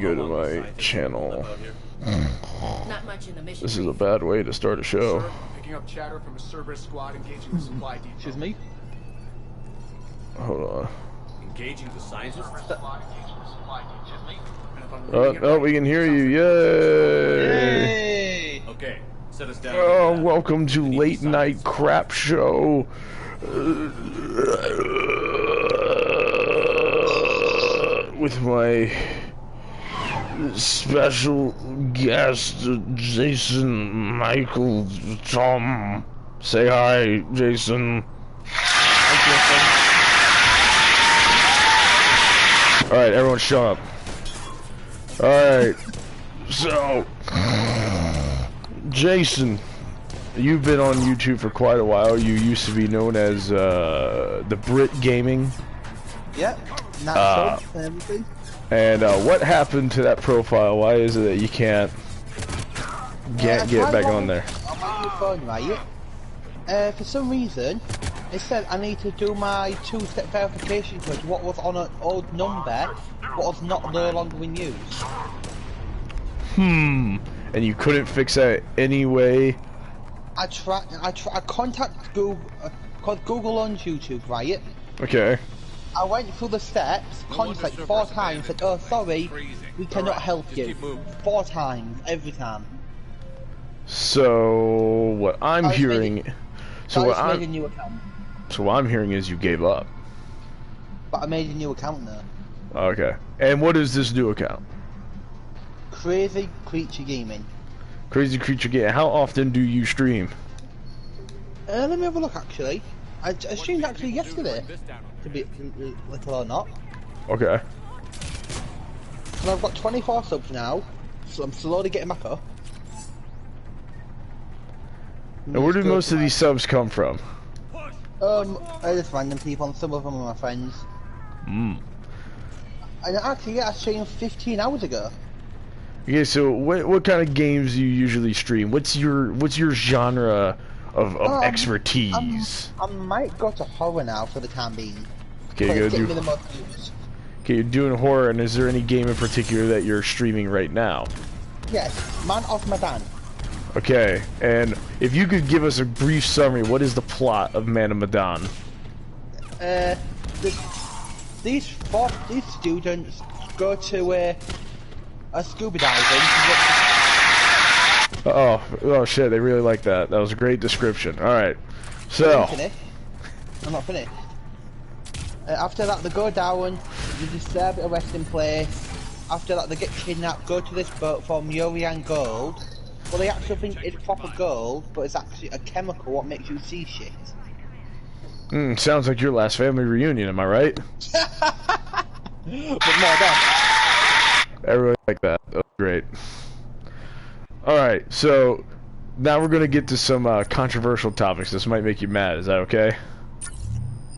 Go to my channel. Not much in the mission. This is a bad way to start a show. Sir, picking up chatter from a Cerberus squad engaging the supply depot. Excuse me? Hold on. Engaging the scientists? Oh, we can hear you. Yay! Yay! Okay, set us down. Oh, welcome to Late Night Crapshow. With my special guest, Jason Michael Tom. Say hi, Jason. Alright, everyone shut up. Alright, so, Jason, you've been on YouTube for quite a while. You used to be known as the Brit Gaming. Yep, not and everything. And what happened to that profile? Why is it that you can't get back on there? I'm on your phone, right? For some reason, it said I need to do my two-step verification code. What was on an old number, what was no longer in use. And you couldn't fix that anyway? I contacted Google, called Google on YouTube, right? Okay. I went through the steps, contacted 4 times, said, oh sorry, we cannot help you. 4 times, every time. So what I'm hearing, So I made a new account. So what I'm hearing is you gave up. But I made a new account now. Okay. And what is this new account? Crazy Creature Gaming. Crazy Creature Gaming. How often do you stream? Let me have a look actually. I streamed actually yesterday. To be little or not. Okay. And I've got 24 subs now, so I'm slowly getting back up. And where do most of these subs come from? Just random people, and some of them are my friends. And actually, yeah, I streamed 15 hours ago. Okay, so what kind of games do you usually stream? What's your genre of expertise? I might go to horror now for the time being. Okay, you're doing horror, and is there any game in particular that you're streaming right now? Yes, Man of Medan. Okay, and if you could give us a brief summary, what is the plot of Man of Medan? These students go to a scuba diving. Oh shit, they really like that. That was a great description. Alright, so... I'm not finished. After that, they go down, they disturb a resting place. After that, they get kidnapped, go to this boat for Murian gold. Well, they actually think it's proper gold, but it's actually a chemical what makes you see shit. Sounds like your last family reunion, am I right? But more than. I really like that. That was great. Alright, so now we're going to get to some controversial topics. This might make you mad. Is that okay?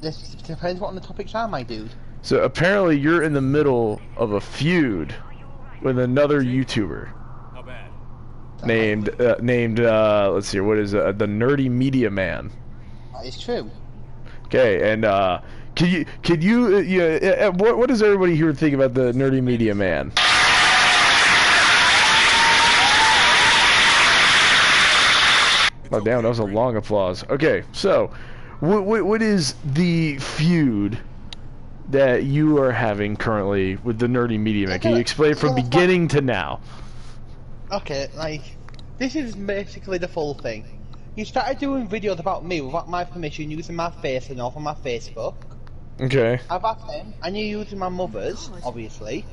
This depends what on the topics are, my dude. So apparently you're in the middle of a feud with another YouTuber. How bad? Named let's see, what is it? The Nerdy Media Man. That is true. Okay, and what does everybody here think about the Nerdy Media Man? Oh damn, that was a long applause. Okay, so what is the feud that you are having currently with the Nerdy Media Man? Can you explain from beginning to now? Okay, this is basically the full thing. He started doing videos about me without my permission, using my face and all on my Facebook. Okay. I've asked him, and you're using my mother's, obviously.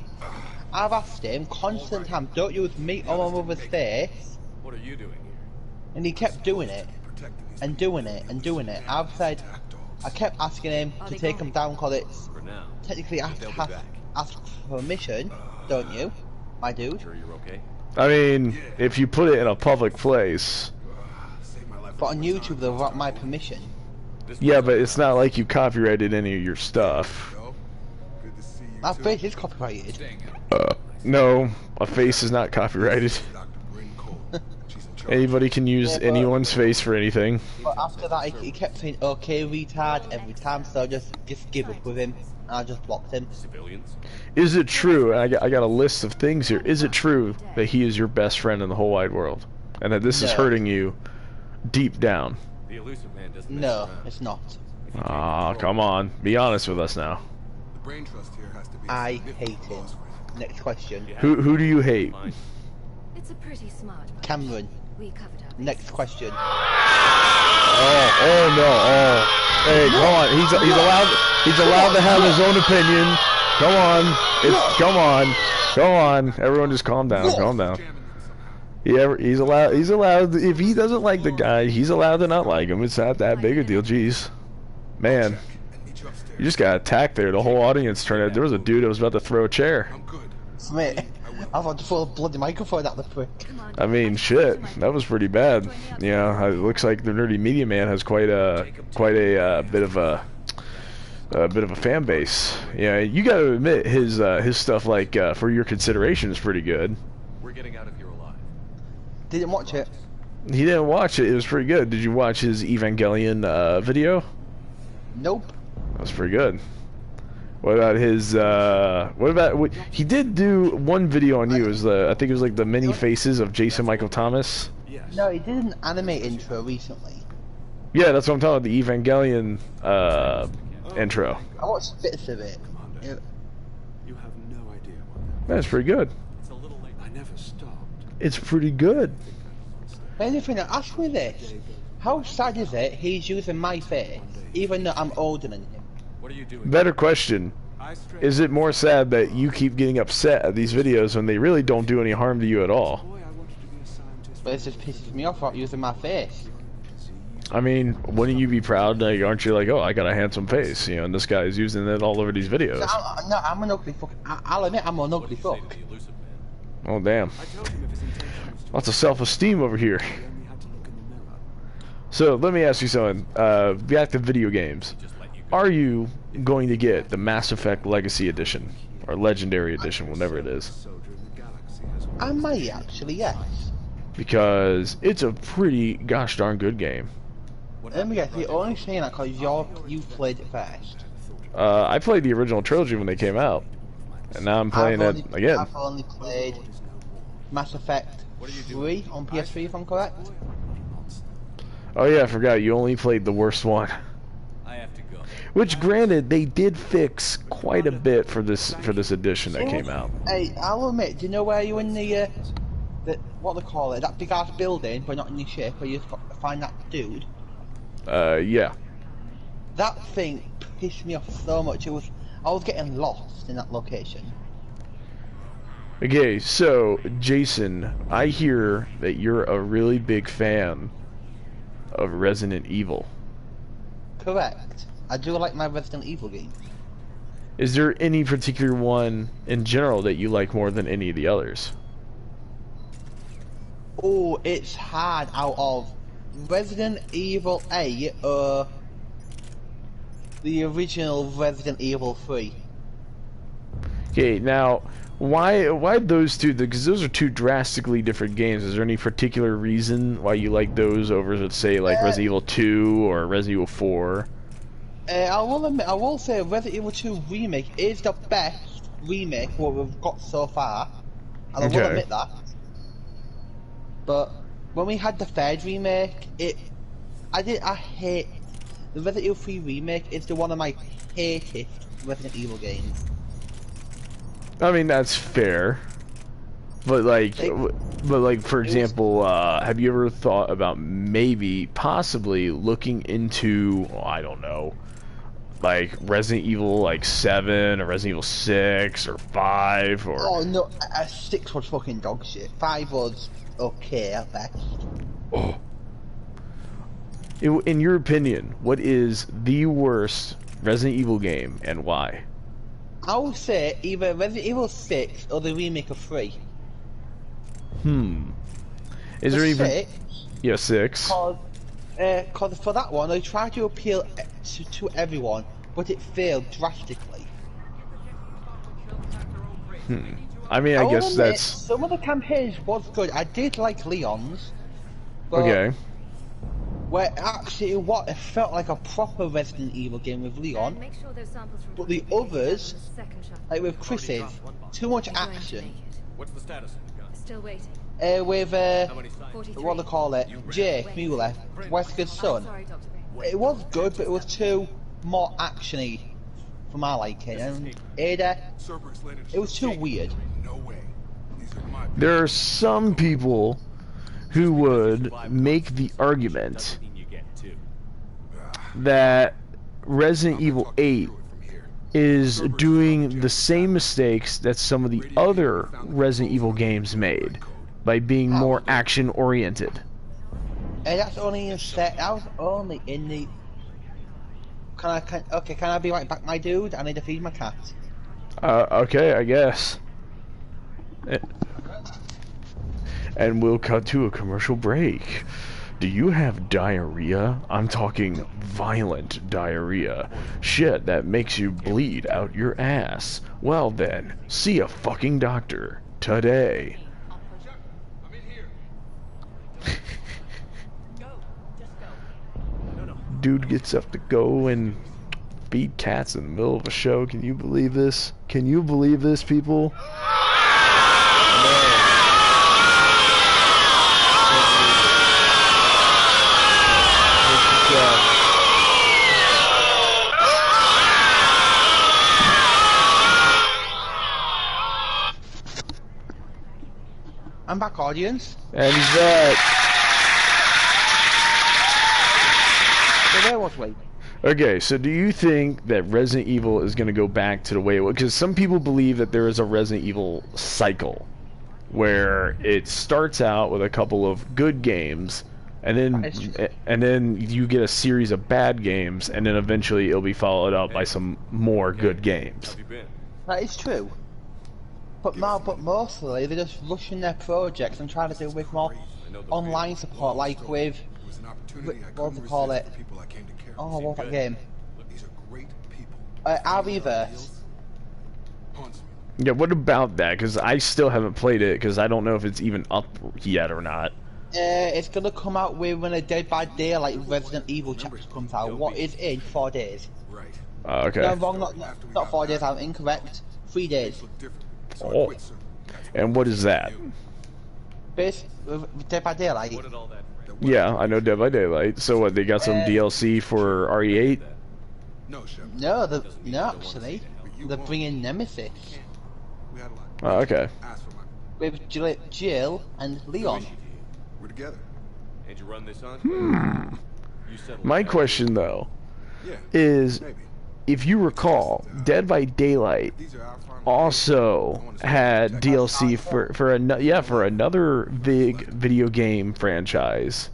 I've asked him constant time, don't use me or my mother's face. What are you doing here? And he kept doing it, and doing it, and doing it. I kept asking him to take him down, because it's technically I have to ask for permission, don't you, my dude? Sure you're okay? I mean, if you put it in a public place. But on YouTube, though, without my permission. Yeah, but it's not like you copyrighted any of your stuff. My face is copyrighted. No, a face is not copyrighted. Anybody can use anyone's face for anything. But after that, he kept saying, okay, retard, every time, so I just give up with him. and I just blocked him. Civilians? Is it true? And I got a list of things here. Is it true that he is your best friend in the whole wide world, and that this is No. hurting you deep down? The elusive man doesn't mess No, around. it's not. Ah, come on. Be honest with us now. The brain trust here has to be. I hate him. Next question. Who do you hate? Fine. It's a pretty smart one. Cameron. We covered our Next question. Oh no! Oh, hey, come on. He's allowed to have his own opinion. Come on. Come on. Come on. Everyone, just calm down. Calm down. He's allowed. He's allowed. If he doesn't like the guy, he's allowed to not like him. It's not that big a deal. Jeez, man. You just got attacked there. The whole audience turned out. There was a dude that was about to throw a chair. I'm good. Mate, I want to throw a bloody microphone at the prick. I mean, shit. That was pretty bad. Yeah, it looks like the Nerdy Media Man has quite a bit of a fan base. Yeah, you got to admit his stuff, like For Your Consideration, is pretty good. We're getting out of here alive. Didn't watch it. He didn't watch it. It was pretty good. Did you watch his Evangelion video? Nope. That was pretty good. What about his? He did do one video on you. It was I think it was like the many faces of Jason Michael Thomas. Yes. No, he did an anime intro recently. Yeah, that's what I'm talking about. The Evangelion intro. I watched bits of it. Commander, It- you have no idea what that. That's pretty good. It's a little late. I never stopped. It's pretty good. Anything, ask me this. How sad is it he's using my face, even though I'm older than him? What are you doing? Better question. I straight. Is it more sad that you keep getting upset at these videos when they really don't do any harm to you at all? Boy, I wanted to be a scientist. But it just pisses me off about using my face. I mean, wouldn't you be proud? Like, aren't you like, oh, I got a handsome face, you know, and this guy's using it all over these videos? I'm an ugly fuck. I'll admit I'm an ugly What do you say fuck. to the elusive man? Oh, damn. I told him if his intention was to Lots of self-esteem over here. he only had to look in the mirror. So, let me ask you something. Back to video games. Just let you go. Are you going to get the Mass Effect Legacy Edition? Or Legendary Edition, whatever it is? Soldier in the galaxy has I might actually, yes. Because it's a pretty gosh darn good game. Let me guess, you're only saying that because you played it first. I played the original trilogy when they came out. And now I'm playing it again. I've only played Mass Effect 3 on PS3 if I'm correct. Oh yeah, I forgot, you only played the worst one. I have to go. Which, granted, they did fix quite a bit for this edition that came out. Hey, I'll admit, do you know where you're in the what they call it, that big ass building, but not in your ship, where you've got to find that dude? Yeah. That thing pissed me off so much. I was getting lost in that location. Okay, so, Jason, I hear that you're a really big fan of Resident Evil. Correct. I do like my Resident Evil games. Is there any particular one in general that you like more than any of the others? Oh, it's hard out of Resident Evil 8 or the original Resident Evil 3. Okay, now, why those two? Because those are two drastically different games. Is there any particular reason why you like those over, let's say, like Resident Evil 2 or Resident Evil 4? I will admit, I will say Resident Evil 2 Remake is the best remake what we've got so far. And I will Okay. admit that. But when we had the third remake, I hate the Resident Evil 3 remake is the one of my hated Resident Evil games. I mean, that's fair. But like, for example, have you ever thought about maybe, possibly looking into, I don't know, like Resident Evil like 7 or Resident Evil 6 or 5 or? Oh no, 6 was fucking dog shit. 5 was okay at best. Oh. In your opinion, what is the worst Resident Evil game and why? I would say either Resident Evil 6 or the remake of 3. Is there even? 6, Yeah, 6. cause for that one, I tried to appeal to everyone, but it failed drastically. I mean, I will guess admit, that's some of the campaigns was good. I did like Leon's. But okay. where actually what it felt like a proper Resident Evil game with Leon, And make sure those samples from but the Dr. Vickers others, are on the second shuttle. like with Chris's, too much You're going to action. make it. What's the status of the gun? Still waiting. With How many sides? 43. what they call it, Jake Mueller, Wesker's son. Sorry, Dr. Vickers. It was good, but it was too more actiony for my liking. And Ada, it was too weird. No way. These are my There are some people who would make the argument Doesn't mean you get two. that Resident Evil 8 from here. is doing the same mistakes that some of the other Resident Evil games made by being more action oriented. And that's only in set. That was only in the. Can I be right back, my dude? I need to feed my cat. Okay, I guess. And we'll cut to a commercial break. Do you have diarrhea? I'm talking violent diarrhea. Shit that makes you bleed out your ass. Well then, see a fucking doctor today. I'm in here. Dude gets up to go and feed cats in the middle of a show. Can you believe this? Can you believe this, people? I'm back, audience. And that. So there was wait. Okay, so do you think that Resident Evil is going to go back to the way it was? Because some people believe that there is a Resident Evil cycle where it starts out with a couple of good games, and then you get a series of bad games, and then eventually it'll be followed up by some more good games. Have you been? That is true. But mostly they're just rushing their projects and trying to do with more online support, like with It was an opportunity I what do couldn't they call resist it? for people I came to care Oh, of. what's that game? These are great people. Reverse. Haunts me. Yeah, what about that? Because I still haven't played it, because I don't know if it's even up yet or not. It's gonna come out with when a Dead by Daylight Resident Evil chapter comes out. What is in 4 days? Right. Okay. No, I'm wrong. Not 4 days. I'm incorrect. 3 days. Look different. So I Oh. quit soon. And what is that? Base with Dead by Daylight. What did all that? Yeah, I know Dead by Daylight. So what, they got some DLC for RE8? No, Chef. No, actually, they're bringing Nemesis We had a lot. Oh, okay. Ask for my. with Jill and Leon. We're together. And you run this on? You settled My down. question, though, Yeah. is Maybe. if you recall, Dead by Daylight These are our final also had DLC for another big video game franchise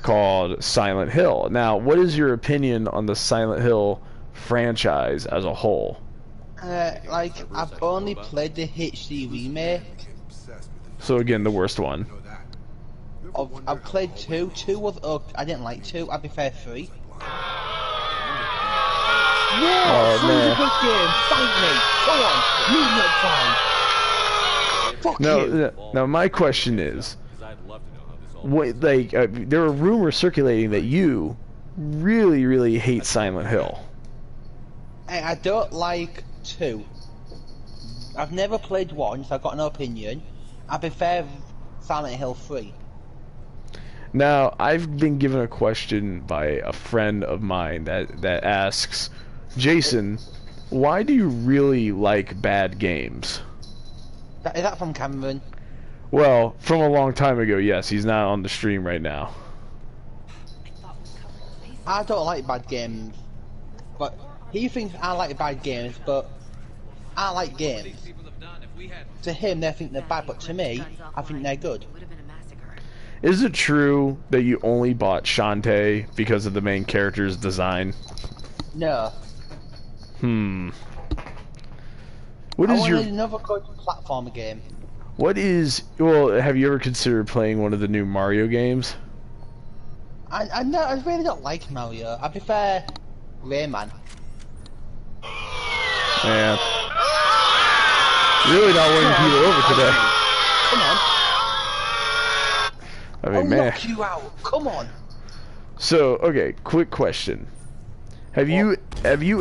called Silent Hill. Now, what is your opinion on the Silent Hill franchise as a whole? Like I've only played the HD remake. obsessed with So again, the worst one. know that. I've played 2. 2 was I didn't like 2. I'd be fair 3. Yeah, Oh, 3's man. a good game. Fight me. Come on. Medium time. Fuck you. Now my question is, 'Cause I'd love to know how this all what there are rumors circulating that you really hate Silent Hill. I don't like 2. I've never played 1, so I've got no opinion. I'd be fair Silent Hill 3. Now, I've been given a question by a friend of mine that asks, Jason, why do you really like bad games? Is that from Cameron? Well, from a long time ago, yes. He's not on the stream right now. I don't like bad games, but he thinks I like bad games, but I like games. To him, they think they're bad, but to me, I think they're good. Would have been a massacre. Is it true that you only bought Shantae because of the main character's design? No. What I is wanted your... another good platformer game. What is... Well, have you ever considered playing one of the new Mario games? I really don't like Mario. I'd be fair, Rayman. Yeah. Really not winning people over today. Come on. I I'll mean, man. knock you out. Come on. So, okay, quick question. Have you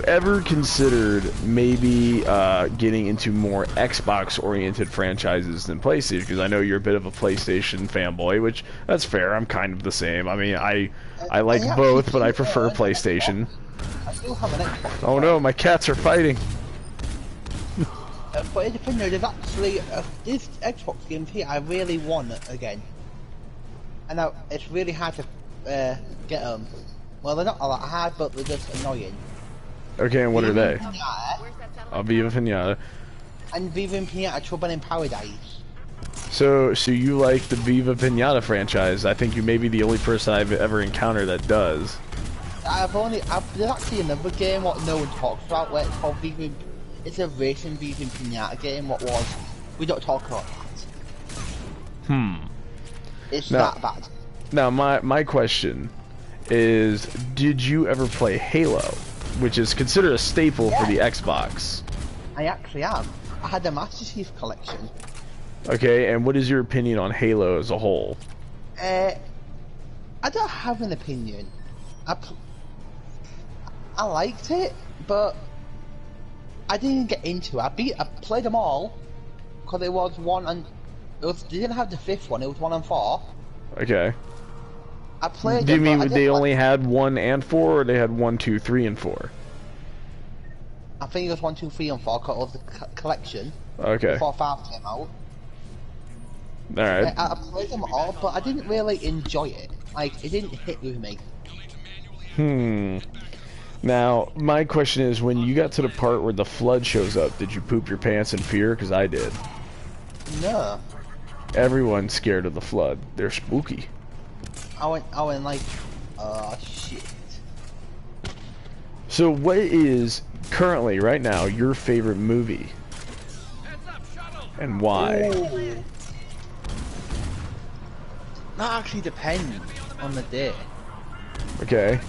ever considered maybe getting into more Xbox-oriented franchises than PlayStation? Because I know you're a bit of a PlayStation fanboy, which that's fair. I'm kind of the same. I mean, I like I both, actually but I do prefer have an PlayStation. I still have an Xbox. Oh no, my cats are fighting. But the thing is, there's actually these Xbox games here I really want again. And now it's really hard to get them. Well, they're not all that hard, but they're just annoying. Okay, and what are they? Pinata Where's that satellite? Viva Pinata. and Viva and Pinata Trouble in Paradise. So you like the Viva Pinata franchise? I think you may be the only person I've ever encountered that does. There's actually another game what no one talks about where it's called Viva. It's a racing Viva and Pinata game. We don't talk about that. It's that bad. Now my question is, did you ever play Halo, which is considered a staple for the Xbox? I actually am. I had the Master Chief collection. Okay, and what is your opinion on Halo as a whole? I don't have an opinion. I liked it, but I didn't get into it. I played them all because it was one and they didn't have the fifth one. It was 1 and 4. Okay. I played. Do you them, mean but they only had 1 and 4, or they had 1, 2, 3, and 4? I think it was 1, 2, 3, and 4 because it was the collection. Okay. Before 5 came out. Alright. I played them all, but I didn't really enjoy it. Like, it didn't hit with me. Now, my question is, when you got to the part where the flood shows up, did you poop your pants in fear? Because I did. No. Everyone's scared of the flood. They're spooky. I went like, oh shit. So what is, currently, right now, your favorite movie? And why? Ooh. That actually depends on the day. Okay.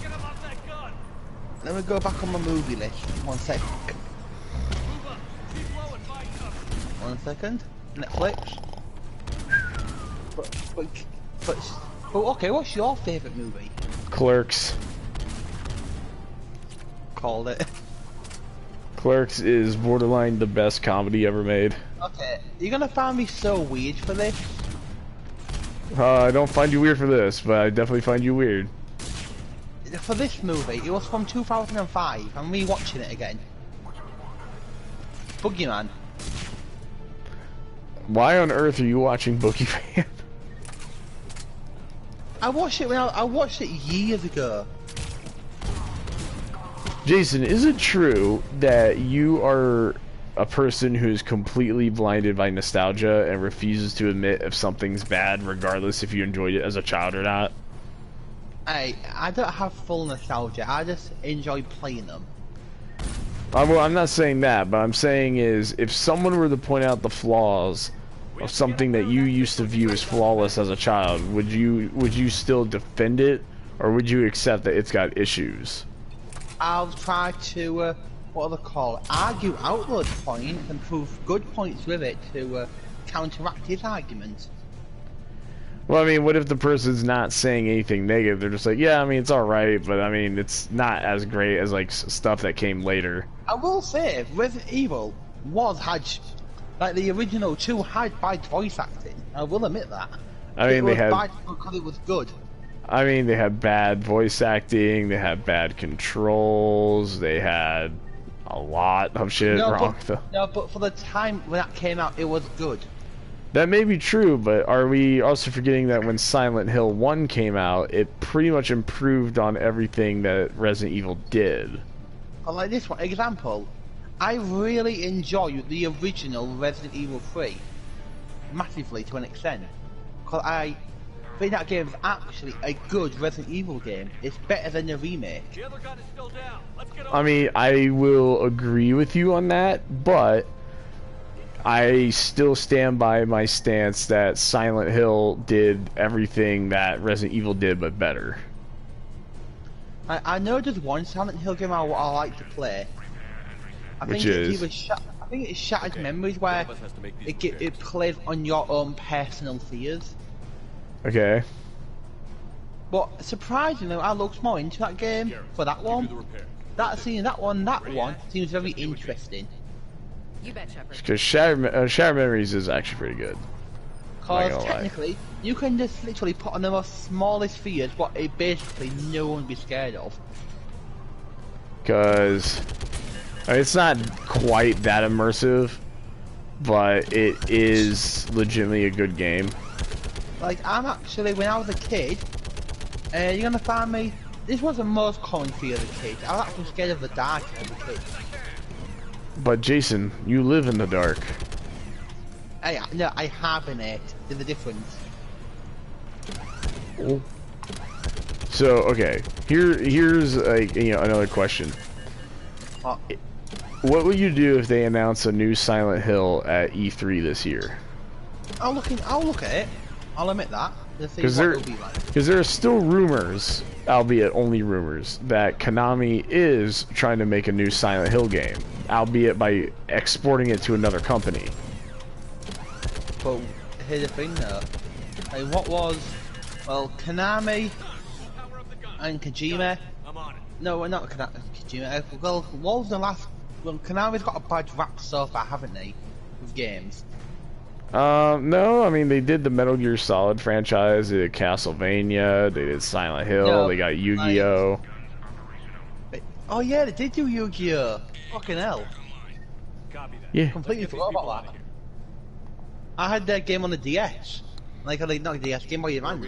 Let me go back on my movie list. 1 sec. 1 second. Netflix. But okay, what's your favourite movie? Clerks. Called it. Clerks is borderline the best comedy ever made. Okay, you're gonna find me so weird for this. I don't find you weird for this, but I definitely find you weird. For this movie, it was from 2005. I'm rewatching it again. Boogeyman. Why on earth are you watching Boogeyman? I watched it years ago. Jason, is it true that you are a person who's completely blinded by nostalgia and refuses to admit if something's bad, regardless if you enjoyed it as a child or not? I don't have full nostalgia. I just enjoy playing them. Well, I'm not saying that, but I'm saying is, if someone were to point out the flaws of something that you used to view as flawless as a child, would you still defend it, or would you accept that it's got issues? I'll try to, what are they called? Argue out those points and prove good points with it to counteract his argument. Well, I mean, what if the person's not saying anything negative? They're just like, yeah, I mean, it's alright, but I mean, it's not as great as, like, stuff that came later. I will say, Resident Evil like the original 2 had bad voice acting. I will admit that. I mean, they had bad because it was good. I mean, they had bad voice acting, they had bad controls, they had a lot of shit wrong. No, but for the time when that came out, it was good. That may be true, but are we also forgetting that when Silent Hill 1 came out, it pretty much improved on everything that Resident Evil did? But like this one, example, I really enjoy the original Resident Evil 3. Massively, to an extent. Because I think that game is actually a good Resident Evil game. It's better than the remake. The other gun is still down. Let's get I mean, I will agree with you on that, but I still stand by my stance that Silent Hill did everything that Resident Evil did, but better. I know there's one Silent Hill game I like to play. I think it's Shattered Memories, where it plays on your own personal fears. Okay. But surprisingly, I looked more into that game for that Do the one. repair. That one seems very interesting. You bet, Shepard. Because Shattered Memories is actually pretty good. Not Because gonna lie. technically, you can just literally put on the most smallest fears, what it basically no one would be scared of. Because it's not quite that immersive, but it is legitimately a good game. Like, I'm actually, when I was a kid, you're gonna find me, this was the most common fear as a kid. I was actually scared of the dark as a kid. But Jason, you live in the dark. No, I hibernate. There's a difference. So okay, here's another question. Oh, What would you do if they announce a new Silent Hill at E3 this year? I'll look at it. I'll admit that. Let's see Because what it'll be like. there are still rumors, albeit only rumors, that Konami is trying to make a new Silent Hill game, albeit by exporting it to another company. But here's the thing though. Like, what was, well, Konami and Kojima. I'm on it. No, not Kojima. Well, what was the last? Well, Konami's got a bad rap so far, haven't they, with games? No, I mean they did the Metal Gear Solid franchise, they did Castlevania, they did Silent Hill, No, they got Yu-Gi-Oh. Oh yeah, they did do Yu-Gi-Oh! Fucking hell. Copy that. Yeah. Completely Let's get forgot these people about out that. of here. I had that game on the DS. Like, not DS, Game Boy Advance.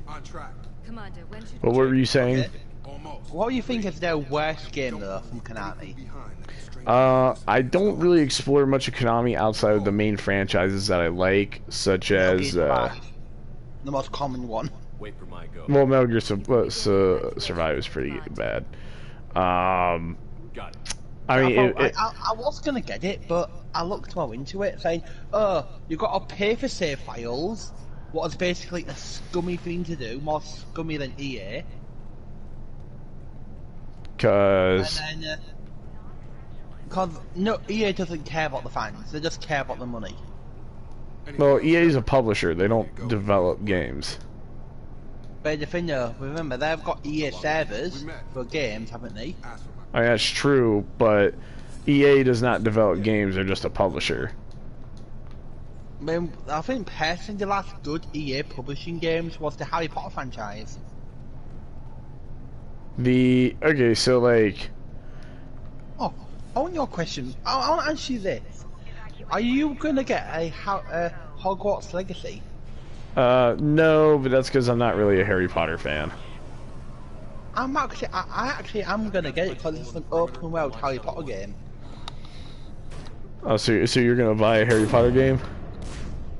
On track. Commander, when should But what were you saying? Okay. Almost. What do you think is their worst game though from Konami? Behind like a stranger. I don't really explore much of Konami outside of the main franchises that I like, such as The most common one. Wait for my go. well, Metal Gear Survive is pretty bad. Got it. I mean, I was gonna get it, but I looked more into it, saying, "Oh, you got to pay for save files." What was basically a scummy thing to do, more scummy than EA. because And then, because no, EA doesn't care about the fans; they just care about the money. well, EA is a publisher; they don't develop games. But the thing though, remember they've got EA servers for games, haven't they? Ask for my I mean, that's true, but EA does not develop games; they're just a publisher. I mean, I think personally the last good EA publishing games was the Harry Potter franchise. Okay, so like, Oh, on your question, I want to answer you this. Are you gonna get a Hogwarts Legacy? no, but that's because I'm not really a Harry Potter fan. I actually am gonna get it because it's an open world Harry Potter game. Oh, so you're gonna buy a Harry Potter game?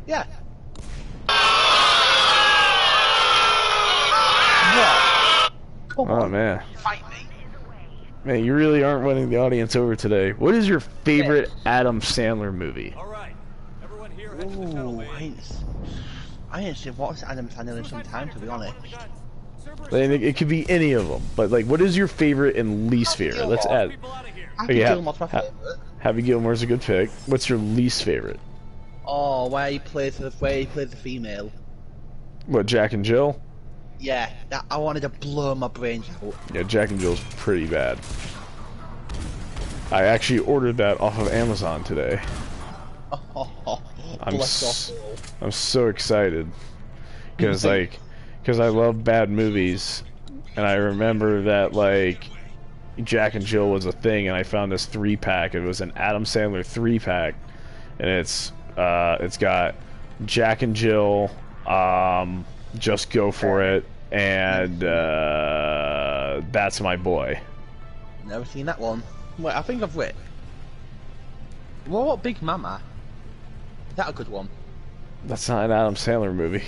Yeah. What? Come Oh on, man, fight me. man, you really aren't winning the audience over today. What is your favorite Adam Sandler movie? All right. Everyone here, head to the tunnel, Ooh, man. I ain't seen watched Adam Sandler in some time, to be honest. Like, it could be any of them, but like, what is your favorite and least favorite? Let's add. People out of here. Happy Yeah. Gilmore's my favorite. Happy Gilmore's a good pick. What's your least favorite? Oh, where he plays the female. What, Jack and Jill? Yeah, that I wanted to blow my brains out. Yeah, Jack and Jill's pretty bad. I actually ordered that off of Amazon today. I'm Bless your soul. I'm so excited because I love bad movies, and I remember that like Jack and Jill was a thing, and I found this 3-pack. It was an Adam Sandler 3-pack, and it's got Jack and Jill, Just Go For It, and That's My Boy. Never seen that one. Wait, I think I've wit. What Big Mama? Is that a good one? That's not an Adam Sandler movie.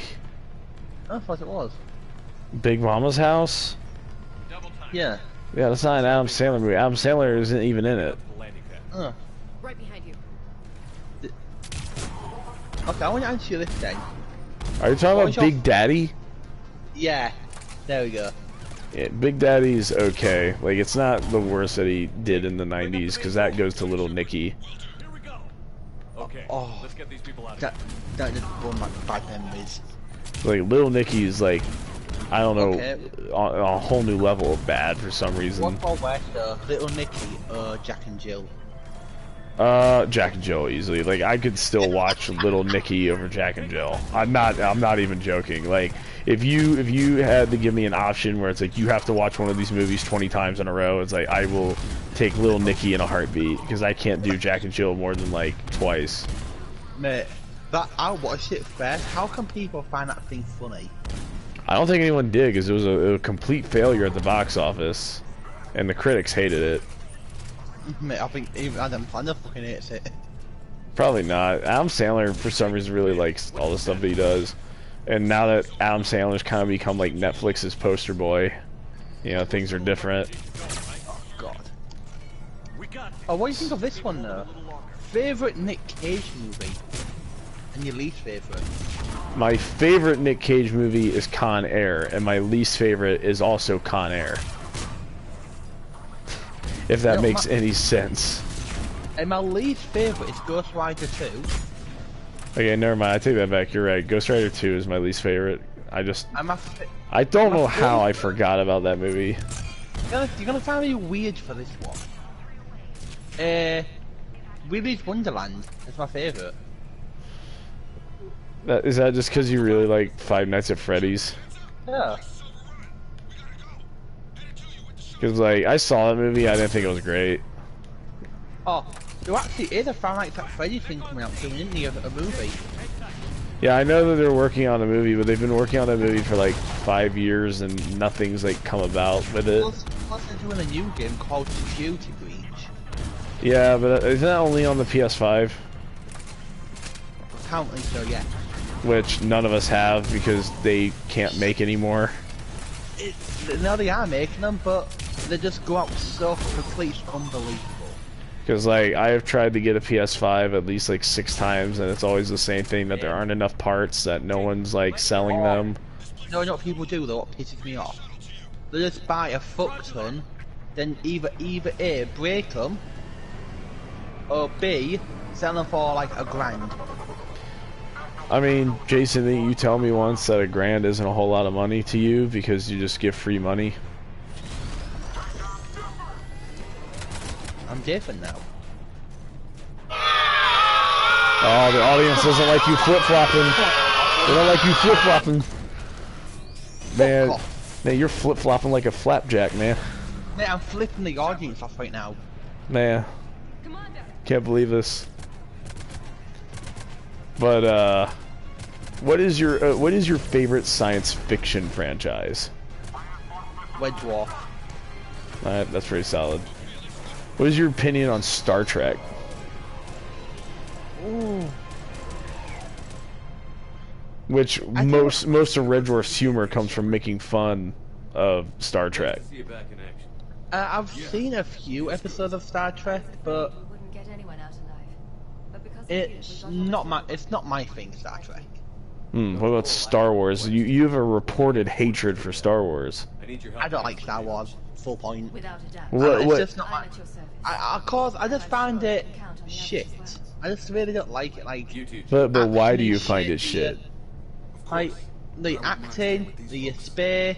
I thought it was. Big Mama's House? Yeah. Yeah, that's not an Adam Sandler movie. Adam Sandler isn't even in it. The landing pad. Right behind you. Okay, I want to answer you this then. Are you talking What about was your- Big Daddy? Yeah. There we go. Yeah, Big Daddy's okay. Like, it's not the worst that he did in the 90s, because that goes to Little Nicky. Here we go. Okay. Oh. Let's get these people out of here. That just brought back bad memories. Like, Little Nicky's, like, I don't know, Okay. on a whole new level of bad for some reason. What about worse though? Little Nicky or Jack and Jill? Jack and Jill easily. Like I could still watch Little Nicky over Jack and Jill. I'm not even joking. Like if you had to give me an option where it's like you have to watch one of these movies 20 times in a row, it's like I will take Little Nicky in a heartbeat because I can't do Jack and Jill more than like twice. Mate, that I watched it first. How can people find that thing funny? I don't think anyone did because it was a complete failure at the box office, and the critics hated it. Mate, I think even Adam Sandler fucking hates it. Probably not. Adam Sandler, for some reason, really likes all the stuff that he does. And now that Adam Sandler's kind of become like Netflix's poster boy, you know, things are different. Oh God. Oh, what do you think of this one though? Favorite Nick Cage movie, and your least favorite? My favorite Nick Cage movie is Con Air, and my least favorite is also Con Air. If that makes any sense. And my least favorite is Ghost Rider 2. Okay, never mind. I take that back. You're right. Ghost Rider 2 is my least favorite. I don't know how I forgot about that movie. You're gonna find me weird for this one. Willy's Wonderland is my favorite. Is that just because you really like Five Nights at Freddy's? Yeah. Because like I saw that movie, I didn't think it was great. Oh, there actually is a Five Nights at Freddy's thing coming out soon, isn't there? A movie. Yeah, I know that they're working on a movie, but they've been working on that movie for like 5 years and nothing's like come about with it. Plus they're doing a new game called Security Breach. Yeah, but isn't that only on the PS5? Apparently so, yeah. Which none of us have because they can't make anymore. No, they are making them, but they just go out so quickly, it's unbelievable. Because like I have tried to get a PS5 at least like 6 times, and it's always the same thing that there aren't enough parts, that no one's like selling them. No, you know what people do though? What pisses me off? They just buy a fuck ton, then either A, break them, or B, sell them for like $1,000. I mean, Jason, didn't you tell me once that $1,000 isn't a whole lot of money to you because you just give free money? I'm different now. Oh, the audience doesn't like you flip-flopping. They don't like you flip-flopping. Man, you're flip-flopping like a flapjack, man. Mate, I'm flipping the audience off right now. Man, can't believe this. But what is your favorite science fiction franchise? Red Dwarf. Alright, that's pretty solid. What is your opinion on Star Trek? Ooh. Which most of Red Dwarf's humor comes from making fun of Star Trek. See you back in action. I've seen a few episodes of Star Trek, but We wouldn't get anyone out alive. But because it's not my thing, Star Trek. What about Star Wars? You have a reported hatred for Star Wars. I need your help. I don't like Star Wars. Full point. without a doubt. It's just not I'm my. at your service. I just find it shit. I just really don't like it. Like, You two. But why do actually you find it shit? shit? Like the acting, the space.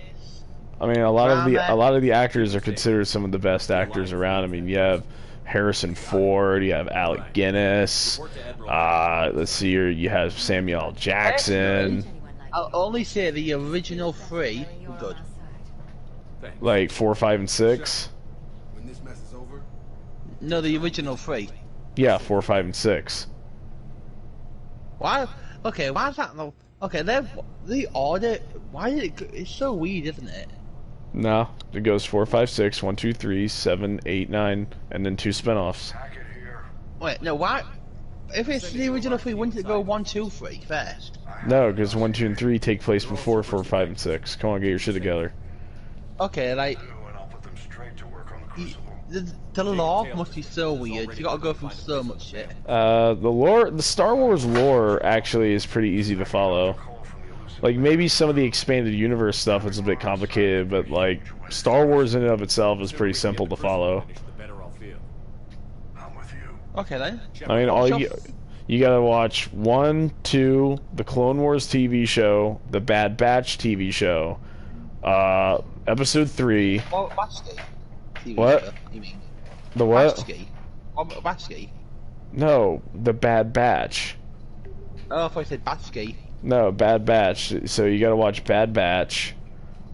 I mean, a lot of the actors are considered some of the best actors around. I mean, you have Harrison Ford, you have Alec Guinness. Let's see here, you have Samuel L. Jackson. I'll only say the original 3 were good. Like 4, 5, and 6. When this mess is over, No, the original 3. Yeah, 4, 5, and 6. Why? Okay, why is that? Okay, the order. Why did it? It's so weird, isn't it? No, it goes 4, 5, 6, 1, 2, 3, 7, 8, 9, and then 2 spinoffs. Wait, no, why? If it's the original 3, wouldn't it go 1, 2, 3 first? No, because 1, 2, and 3 take place before 4, 5, and 6. Come on, get your shit together. Okay, like the lore must be so weird. You gotta go through so much shit. The Star Wars lore actually is pretty easy to follow. Like, maybe some of the expanded universe stuff is a bit complicated, but like, Star Wars in and of itself is pretty simple to follow. The better I'll feel. Okay then. I mean, you gotta watch 1, 2, the Clone Wars TV show, the Bad Batch TV show, Episode 3. What Basky? What? You mean? The what? Basky? What Basky? No, the Bad Batch. Oh, I thought you said Basky. No, Bad Batch. So you gotta watch Bad Batch,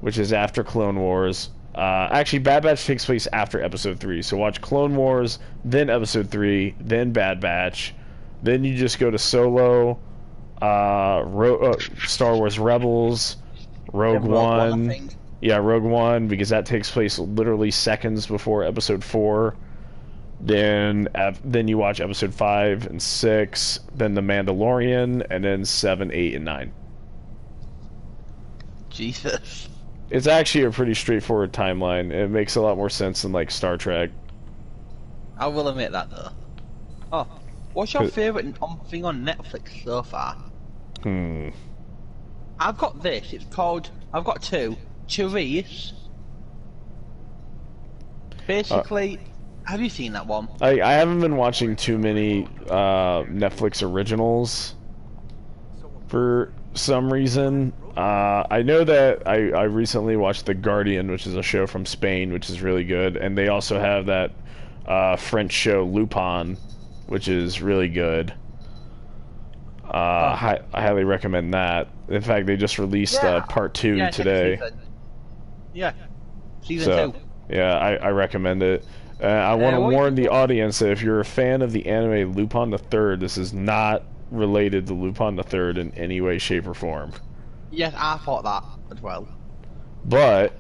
which is after Clone Wars. Actually, Bad Batch takes place after Episode 3. So watch Clone Wars, then Episode 3, then Bad Batch. Then you just go to Solo, Star Wars Rebels, Rogue One. Yeah, Rogue One, because that takes place literally seconds before Episode 4. Then you watch Episode 5 and 6, then The Mandalorian, and then 7, 8, and 9. Jesus. It's actually a pretty straightforward timeline. It makes a lot more sense than, like, Star Trek. I will admit that, though. Oh, what's your favourite thing on Netflix so far? I've got this. It's called... I've got two. Charisse. Basically... have you seen that one? I haven't been watching too many Netflix originals for some reason. I know that I recently watched The Guardian, which is a show from Spain, which is really good, and they also have that French show Lupin, which is really good. I highly recommend that. In fact, they just released part 2 today. Season 2. Yeah, I recommend it. I want to warn the audience that if you're a fan of the anime Lupin the Third, this is not related to Lupin the Third in any way, shape, or form. Yes, I thought that as well. But,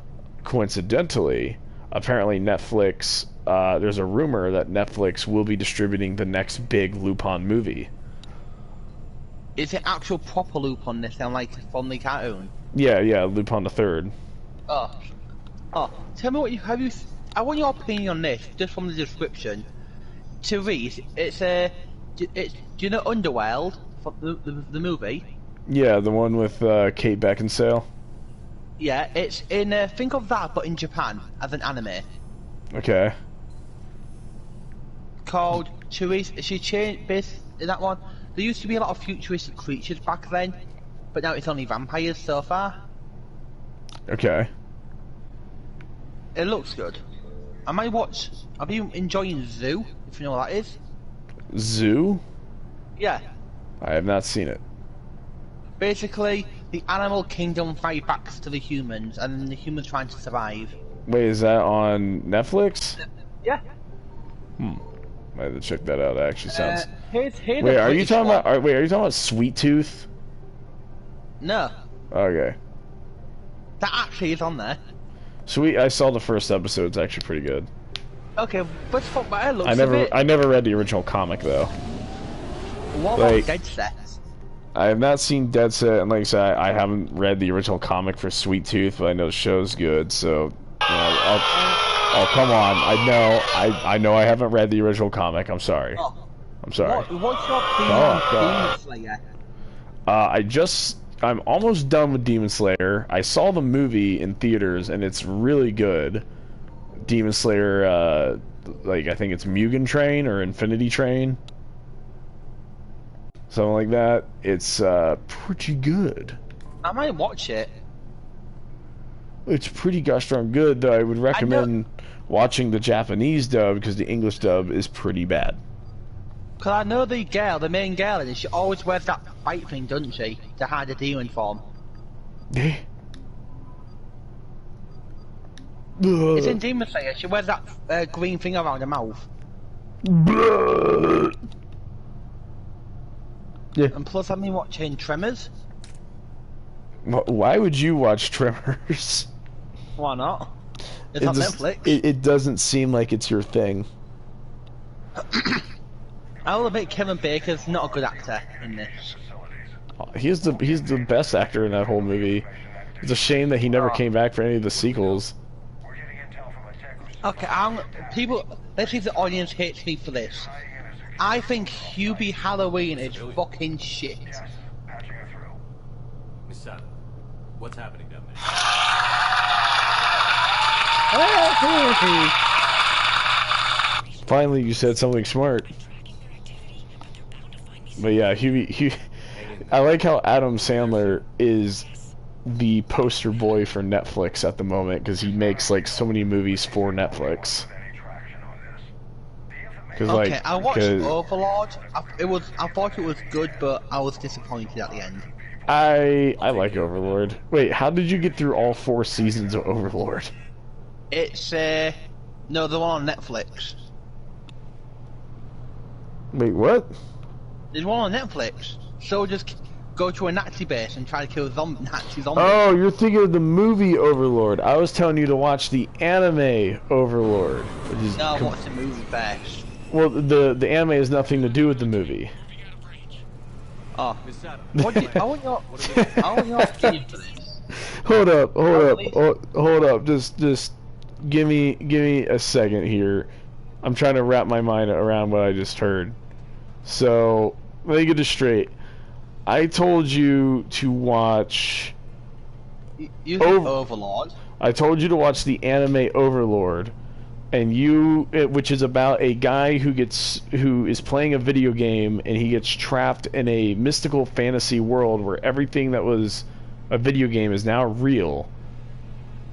coincidentally, apparently Netflix, there's a rumor that Netflix will be distributing the next big Lupin movie. Is it actual proper Lupin this time, like from the cartoon? Yeah, Lupin the Third. Oh, tell me what have you... I want your opinion on this, just from the description. Therese, do you know Underworld, the movie? Yeah, the one with Kate Beckinsale. Yeah, it's in, think of that, but in Japan, as an anime. Okay. Called Therese, she changed, based in that one, there used to be a lot of futuristic creatures back then, but now it's only vampires so far. Okay. It looks good. Are you enjoying Zoo, if you know what that is? Zoo? Yeah. I have not seen it. Basically, the animal kingdom fight back to the humans, and the humans trying to survive. Wait, is that on Netflix? Yeah. I have to check that out. That actually sounds... Wait, are you talking about Sweet Tooth? No. Okay. That actually is on there. I saw the first episode. It's actually pretty good. Okay, but fuck my looks I never read the original comic though. What about Dead Set? I have not seen Dead Set, and like I said, I haven't read the original comic for Sweet Tooth, but I know the show's good. So, you know, oh come on! I know I haven't read the original comic. I'm sorry. I'm sorry. What's your opinion on Demon Slayer? I'm almost done with Demon Slayer. I saw the movie in theaters, and it's really good. Demon Slayer, like, I think it's Mugen Train or Infinity Train. Something like that. It's, pretty good. I might watch it. It's pretty gosh darn good, though I would recommend watching the Japanese dub, because the English dub is pretty bad. Because I know the main girl, and she always wears that fight thing, doesn't she? To hide the demon form. It's in Demon Slayer, she wears that green thing around her mouth. Yeah. And plus I've been watching Tremors. Why would you watch Tremors? Why not? It's on Netflix. It doesn't seem like it's your thing. I'll admit Kevin Baker's not a good actor in this. He's the best actor in that whole movie. It's a shame that he never came back for any of the sequels. Okay, let's see if the audience hates me for this. I think Hubie Halloween is fucking shit. Miss Savage, what's happening down there? Finally, you said something smart. But yeah, Hubie, I like how Adam Sandler is the poster boy for Netflix at the moment because he makes like so many movies for Netflix. Okay, Like, I watched Overlord. I thought it was good, but I was disappointed at the end. I like Overlord. Wait, how did you get through all 4 seasons of Overlord? It's no, the one on Netflix. Wait, what? There's one on Netflix. So just go to a Nazi base and try to kill Nazi zombies. Oh, you're thinking of the movie Overlord. I was telling you to watch the anime Overlord. Which is No, watch the movie first. well, the anime has nothing to do with the movie. Oh, I want your opinion for this. Hold up. Just give me a second here. I'm trying to wrap my mind around what I just heard. So, let me get this straight. I told you to watch You think Overlord? I told you to watch the anime Overlord, and which is about a guy who is playing a video game and he gets trapped in a mystical fantasy world where everything that was a video game is now real.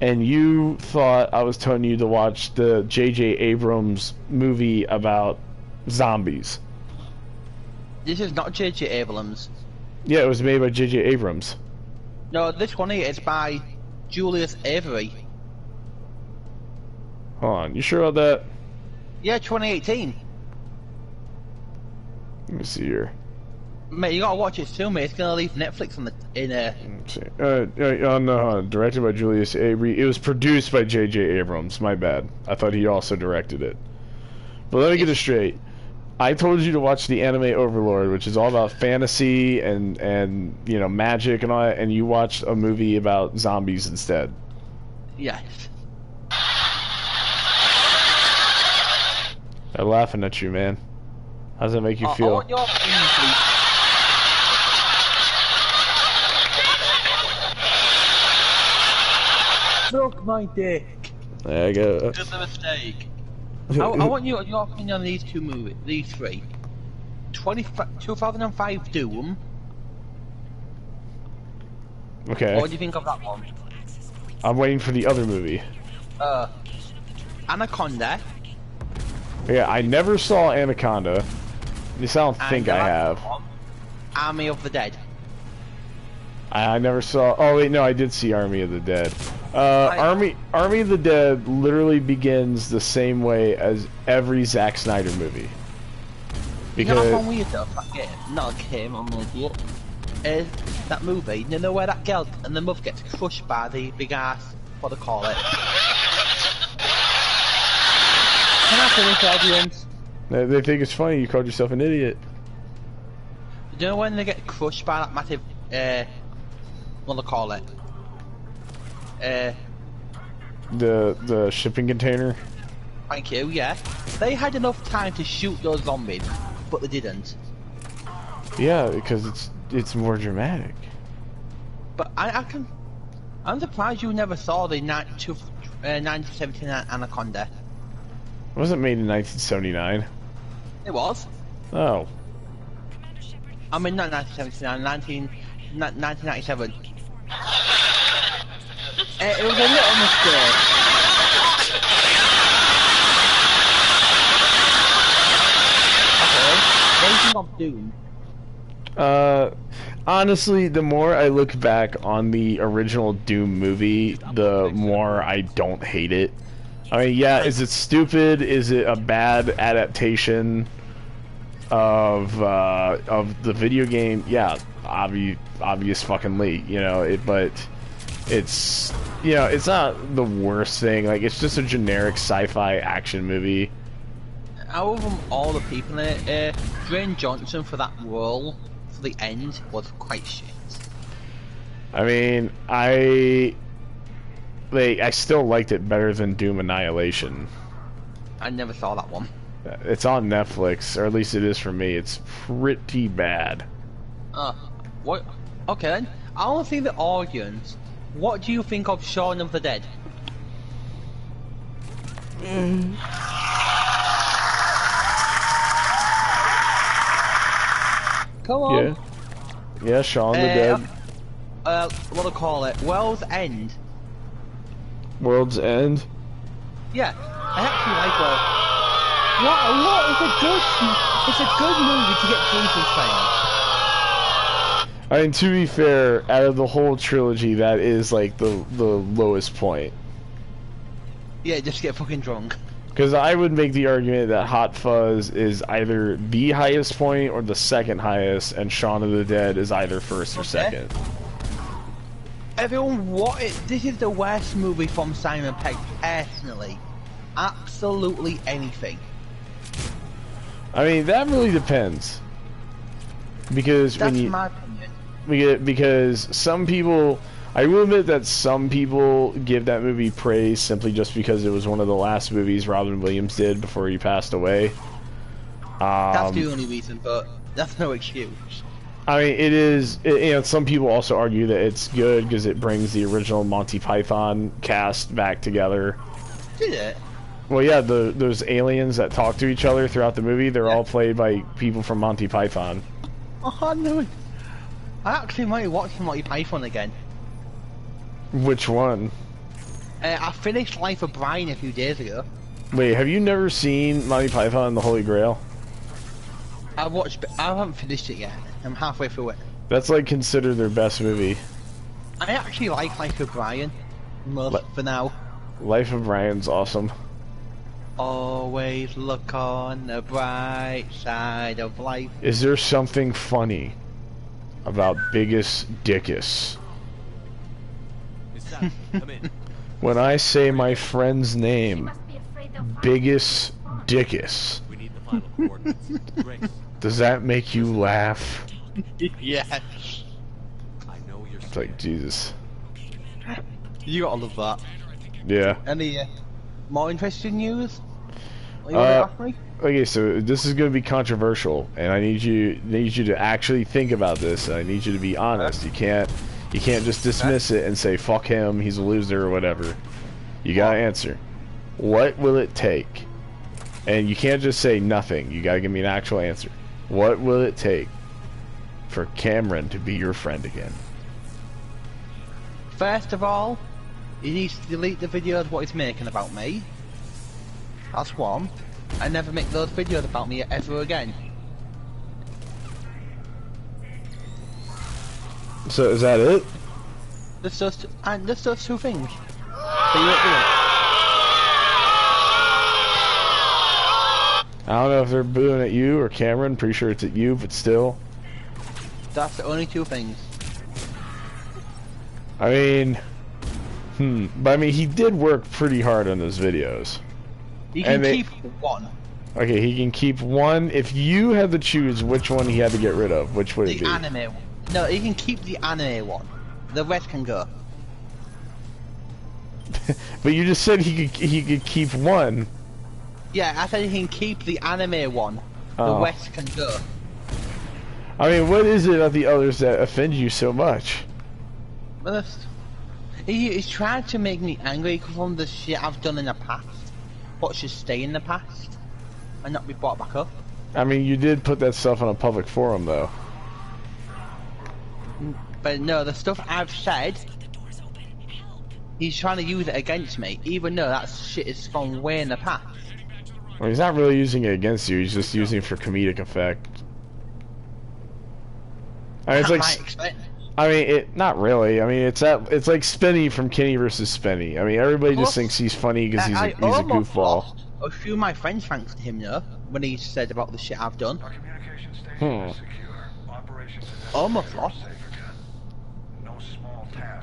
And you thought I was telling you to watch the J.J. Abrams movie about zombies. This is not J.J. Abrams. Yeah, it was made by J.J. Abrams. No, this one here is by Julius Avery. Hold on, you sure about that? Yeah, 2018. Let me see here. Mate, you gotta watch it soon, mate. It's gonna leave Netflix in Let's see. No, directed by Julius Avery. It was produced by J.J. Abrams. My bad. I thought he also directed it. But let me get it straight. I told you to watch the anime Overlord, which is all about fantasy and you know, magic and all that, and you watched a movie about zombies instead. Yes. They're laughing at you, man. How does that make you I feel? want your opinion, please. Suck my dick. There you go. Just a mistake. I want your opinion on these two movies, these three. 2005 Doom. Okay. What do you think of that one? I'm waiting for the other movie. Anaconda. Yeah, I never saw Anaconda. At least I don't think I have. Army of the Dead. I never saw. Oh wait, no, I did see Army of the Dead. Army of the Dead literally begins the same way as every Zack Snyder movie. Because You know how weird though? That game, not a game, I'm an idiot. That movie, you know where that girl and the mother gets crushed by the big ass, what do they call it? Can I finish, audience? they think it's funny. You called yourself an idiot. Do you know when they get crushed by that massive, what do they call it? The shipping container. Thank you, yeah. They had enough time to shoot those zombies, but they didn't. Yeah, because it's more dramatic. But I'm surprised you never saw the 1979 Anaconda. It wasn't made in 1979. It was. Oh. I mean, not 1979, 1997. It was a little mistake. Okay, what do you think of Doom? Honestly, the more I look back on the original Doom movie, the more I don't hate it. I mean, yeah, is it stupid? Is it a bad adaptation of the video game? Yeah, obvious fuckingly, you know, but it's, you know, it's not the worst thing. Like, it's just a generic sci-fi action movie. Out of all the people in it, Dwayne Johnson for that role, for the end, was quite shit. I mean, I still liked it better than Doom Annihilation. I never saw that one. It's on Netflix, or at least it is for me. It's pretty bad. What? Okay then. I want to see the audience. What do you think of Shaun of the Dead? Come on. Yeah, Shaun the Dead. what do I call it? World's End. World's End? Yeah, I actually like What is a good... It's a good movie to get Jesus fans. I mean, to be fair, out of the whole trilogy, that is like the lowest point. Yeah, just get fucking drunk. Because I would make the argument that Hot Fuzz is either the highest point or the second highest, and Shaun of the Dead is either first or second. Everyone, this is the worst movie from Simon Pegg, personally. Absolutely anything. I mean, that really depends. Because That's when you... my opinion. Because some people... I will admit that some people give that movie praise simply just because it was one of the last movies Robin Williams did before he passed away. That's the only reason, but that's no excuse. I mean, it is... you know, some people also argue that it's good because it brings the original Monty Python cast back together. Did it? Well, yeah, those aliens that talk to each other throughout the movie, they're all played by people from Monty Python. Oh, no. I actually might watch Monty Python again. Which one? I finished Life of Brian a few days ago. Wait, have you never seen Monty Python and the Holy Grail? I haven't finished it yet. I'm halfway through it. That's like considered their best movie. I actually like Life of Brian. Most for now. Life of Brian's awesome. Always look on the bright side of life. Is there something funny about Biggest Dickus? Come in. When I say my friend's name, Biggest Dickus, We need the final coordinates. Grace, does that make you laugh? Yes. I know you're It's like, Jesus. You gotta love that. Yeah. Any more interesting news? What you wanna ask me? Okay, so this is going to be controversial, and I need you to actually think about this, and I need you to be honest. You can't just dismiss it and say, fuck him, he's a loser, or whatever. You gotta answer. What will it take? And you can't just say nothing. You gotta give me an actual answer. What will it take for Cameron to be your friend again? First of all, he needs to delete the videos what he's making about me. That's one. And never make those videos about me ever again. So is that it? Just those two things. So you won't do it. I don't know if they're booing at you or Cameron. Pretty sure it's at you, but still. That's the only two things. I mean, but I mean, he did work pretty hard on those videos. You can keep one. Okay, he can keep one. If you had to choose which one he had to get rid of, which would it The be? anime one. No, he can keep the anime one. The rest can go. But you just said he could keep one. Yeah, I said he can keep the anime one. The rest can go. I mean, what is it about the others that offend you so much? He's trying to make me angry from the shit I've done in the past. What should stay in the past and not be brought back up. I mean, you did put that stuff on a public forum, though. But no, the stuff I've said, he's trying to use it against me, even though that shit is gone way in the past. Well, he's not really using it against you. He's just using it for comedic effect. I mean, it's like, I mean, not really. I mean, it's like Spenny from Kenny versus Spenny. I mean, everybody just thinks he's funny because he's a goofball. A few of my friends thanked him though when he said about the shit I've done. Almost lost.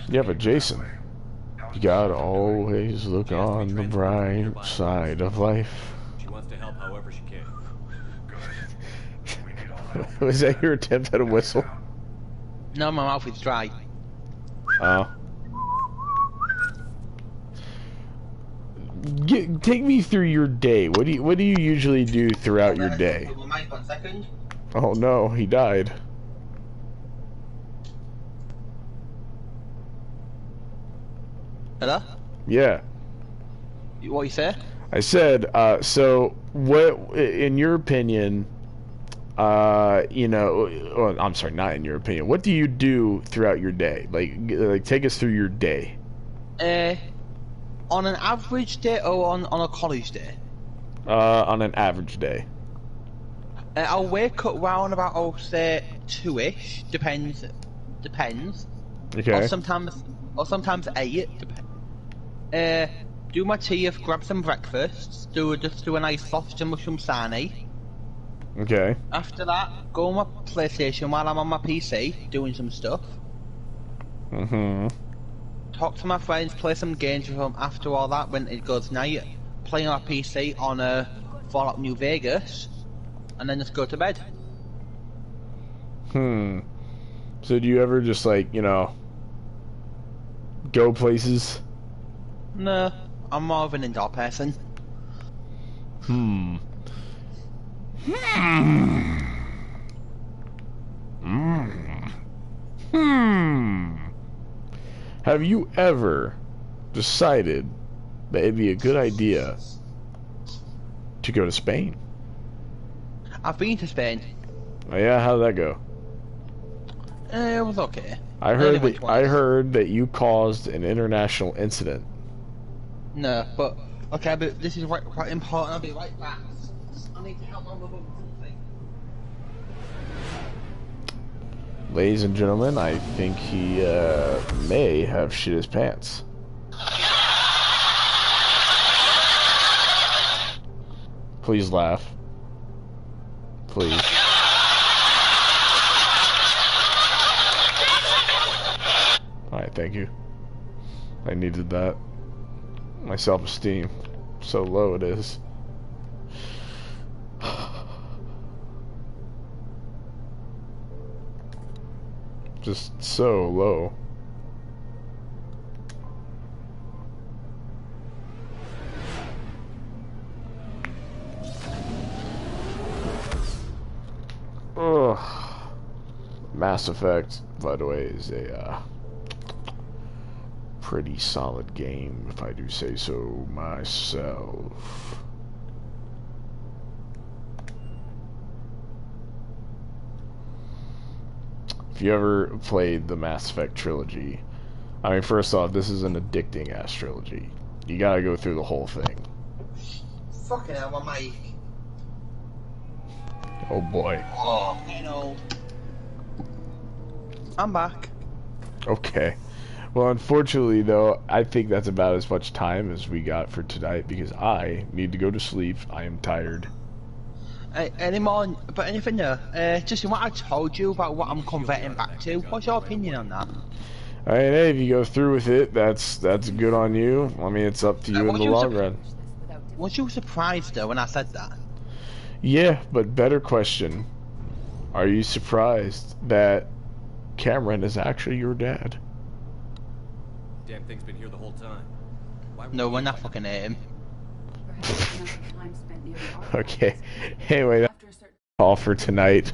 Yeah, but Jason, you gotta always look on the bright side of life. She wants to help however she can. Was that your attempt at a whistle? No, my mouth is dry. Oh. Take me through your day. What do you usually do throughout your day? Oh no, he died. Hello? Yeah. What you say? I said, so what, in your opinion, you know, well, I'm sorry, not in your opinion. What do you do throughout your day? Like take us through your day. On an average day or on a college day? On an average day. I'll wake up round about, I'll say, 2-ish. Depends. Okay. Or sometimes 8. Do my tea, grab some breakfast. Just do a nice sausage and mushroom sarnie. Okay. After that, go on my PlayStation while I'm on my PC doing some stuff. Mm-hmm. Talk to my friends, play some games with them. After all that, when it goes night, play on my PC on Fallout New Vegas, and then just go to bed. So do you ever just like, you know, go places? No, I'm more of an indoor person. Have you ever decided that it'd be a good idea to go to Spain? I've been to Spain. Oh yeah, how'd that go? It was okay. I heard that you caused an international incident. No, but okay, but this is quite important. I'll be right back. I need to help my mother with something. Ladies and gentlemen, I think he may have shit his pants. Please laugh. Please. Alright, thank you. I needed that. My self-esteem. So low it is. Just so low. Ugh. Mass Effect, by the way, is a pretty solid game, if I do say so myself. If you ever played the Mass Effect trilogy, I mean, first off, this is an addicting ass trilogy. You gotta go through the whole thing. Fucking hell, my mic. Oh boy. Oh, getting old. I'm back. Okay. Well, unfortunately, though, I think that's about as much time as we got for tonight because I need to go to sleep. I am tired. Any more? But anything there? Just what I told you about what I'm converting back to. What's your opinion on that? I mean, hey, if you go through with it, that's good on you. I mean, it's up to you in the long run. Was you surprised though when I said that? Yeah, but better question. Are you surprised that Cameron is actually your dad? Damn thing's been here the whole time. No, we're not fucking at him. Okay. Anyway, that's all for tonight.